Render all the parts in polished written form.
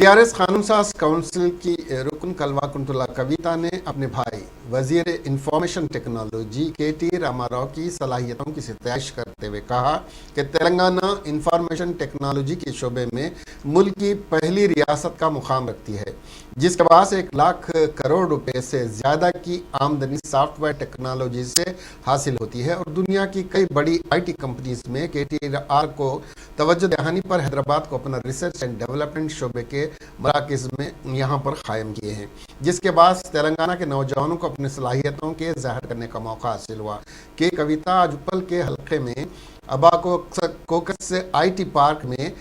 TRS कानून साज council की रुकन कलवाकुंटला कविता ने अपने भाई वजीर इंफॉर्मेशन टेक्नोलॉजी केटी रामाराव की सलाहियतों की सितारिश करते हुए कहा कि तेलंगाना इंफॉर्मेशन टेक्नोलॉजी के शोबे में मुल्क की पहली रियासत का मुकाम रखती है, जिसके पास 1 लाख करोड़ रुपए से ज़्यादा की आमदनी सॉफ्टवेयर टेक्नोलॉजी से हासिल होती है और दुनिया की कई बड़ी आईटी कंपनीज में केटीआर को तवज्जो दहानी पर हैदराबाद को अपना रिसर्च एंड डेवलपमेंट शोबे के मराकज़ में यहाँ पर कायम किए हैं, जिसके बाद तेलंगाना के नौजवानों को अपनी सलाहियतों के ज़ाहिर करने का मौका हासिल हुआ। के कविता आज उपल के हल्के में अबाकोकस आईटी पार्क में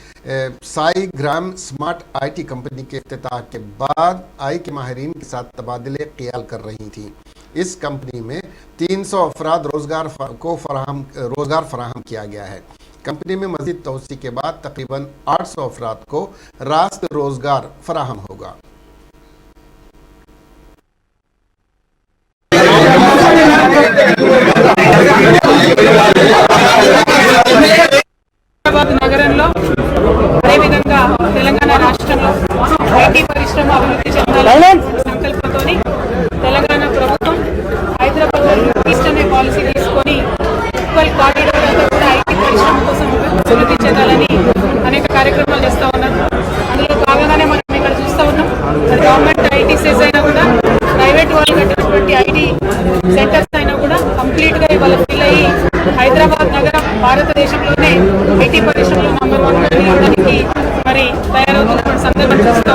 साई ग्राम स्मार्ट आईटी कंपनी के इफ्तिताह के बाद आई के माहिरीन के साथ तबादले ख्याल कर रही थी। इस कंपनी में 300 अफराद रोज़गार फराहम किया गया है। कंपनी में मज़ीद तोसी के बाद तकरीबन 800 अफराद को रास्त रोज़गार फराहम होगा। నగరంలో అదేవిధంగా తెలంగాణ రాష్ట్రంలో ఐటీ పరిశ్రమ అభివృద్ధి చెందాలని సంకల్పంతోని తెలంగాణ ప్రభుత్వం హైదరాబాద్ ఈస్ట్ అనే పాలసీ తీసుకొని ఉప్పల్ కారిడార్ అంతా కూడా ఐటీ పరిశ్రమ కోసం అభివృద్ధి చెందాలని అనేక కార్యక్రమాలు చేస్తూ ఉన్నారు. అందులో భాగంగానే మనం ఇక్కడ చూస్తూ ఉన్నాం. గవర్నమెంట్ ఐటీ సెస్ అయినా కూడా ప్రైవేట్ వాళ్ళు కట్టినటువంటి ఐటీ సెంటర్స్ అయినా కూడా కంప్లీట్గా ఇవాళ ఫిల్ అయ్యి హైదరాబాద్ నగరం భారతదేశంలోనే ఐటీ పరిశ్రమలో నంబర్ 1 నిలవడానికి మరి తయారవుతున్నటువంటి సందర్భం చూస్తూ